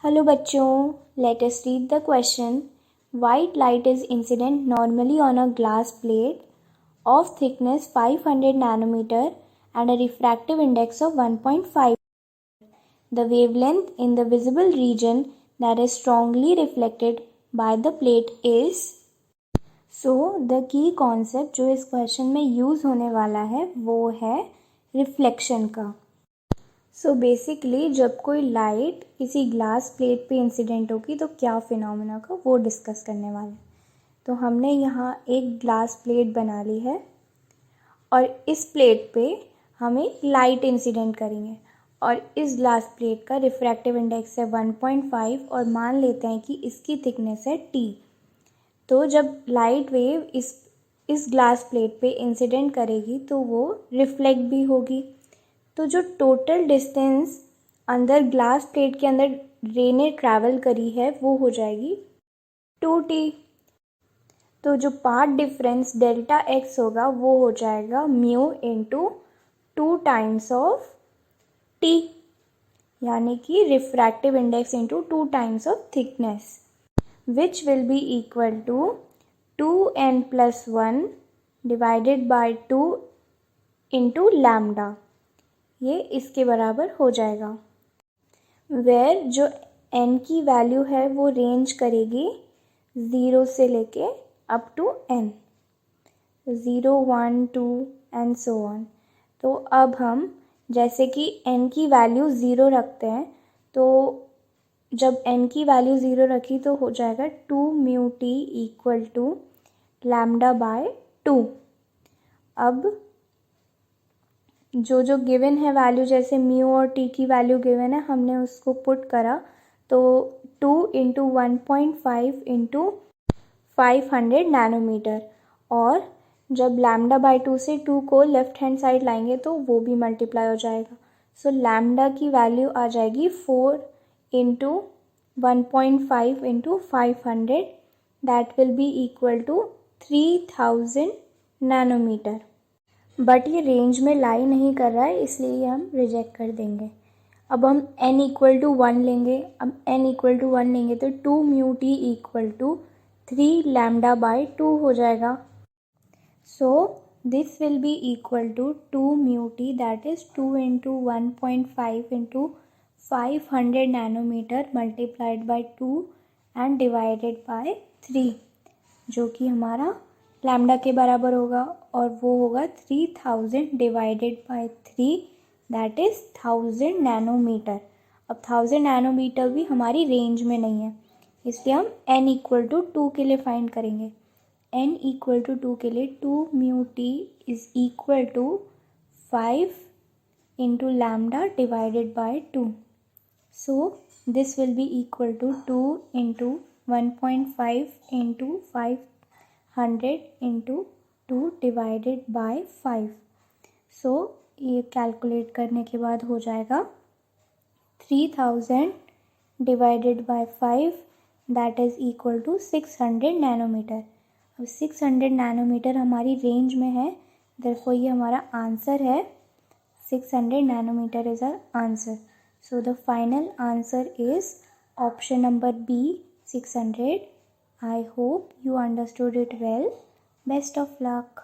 Hello बच्चों, let us read the question. White light is incident normally on a glass plate of thickness 500 nanometer and a refractive index of 1.5. The wavelength in the visible region that is strongly reflected by the plate is. So the key concept जो इस question में use होने वाला है वो है reflection का. So basically जब कोई लाइट किसी ग्लास प्लेट पे इंसिडेंट होगी तो क्या फिनोमेना का वो डिस्कस करने वाले. तो हमने यहाँ एक ग्लास प्लेट बना ली है और इस प्लेट पे हम एक लाइट इंसिडेंट करेंगे और इस ग्लास प्लेट का रिफ्रैक्टिव इंडेक्स है 1.5 और मान लेते हैं कि इसकी थिकनेस है t. तो जब लाइट वेव इस ग्लास प्लेट पे इंसिडेंट करेगी तो वो रिफ्लेक्ट भी होगी. तो जो टोटल डिस्टेंस अंदर ग्लास प्लेट के अंदर रे ने ट्रैवल करी है वो हो जाएगी 2t. तो जो पाथ डिफरेंस डेल्टा x होगा वो हो जाएगा mu into 2 times of t, यानी कि refractive index into 2 times of thickness, which will be equal to 2n+1 divided by 2 into lambda. ये इसके बराबर हो जाएगा. वेयर जो n की वैल्यू है वो रेंज करेगी 0 से लेके up to n, 0, 1, 2 and so on. तो अब हम जैसे कि n की वैल्यू 0 रखते हैं तो जब n की वैल्यू 0 रखी तो हो जाएगा 2 mu t equal to lambda by 2. अब जो गिवन है वैल्यू, जैसे म्यू और टी की वैल्यू गिवन है, हमने उसको पुट करा तो 2 इंटू 1.5 इंटू 500 नैनोमीटर. और जब लैम्डा बाय 2 से 2 को लेफ्ट हैंड साइड लाएंगे तो वो भी मल्टीप्लाई हो जाएगा. सो लैम्डा की वैल्यू आ जाएगी 4 into 1.5 into 500, that will be equal to 3000 nanometre. But ये रेंज में लाई नहीं कर रहा है इसलिए हम रिजेक्ट कर देंगे. अब हम n इक्वल टू 1 लेंगे. अब n इक्वल टू 1 लेंगे तो 2 mu T equal to 3 lambda by 2 हो जाएगा. So this will be equal to 2 mu T, that is 2 into 1.5 into 500 nanometre multiplied by 2 and divided by 3, जो कि हमारा लैम्डा के बराबर होगा और वो होगा 3000 divided by 3, that is 1000 nanometre. अब 1000 नैनोमीटर भी हमारी रेंज में नहीं है इसलिए हम n इक्वल टू 2 के लिए फाइंड करेंगे. n इक्वल टू 2 के लिए 2 mu T is equal to 5 into lambda divided by 2. So this will be equal to 2 into 1.5 into 500 into 2 divided by 5. So ये कैलकुलेट करने के बाद हो जाएगा 3000 divided by 5, that is equal to 600 nanometre. अब 600 nanometre हमारी रेंज में है, देयरफॉर ये हमारा आंसर है. 600 nanometer is our answer. So the final answer is option number B, 600. I hope you understood it well. Best of luck.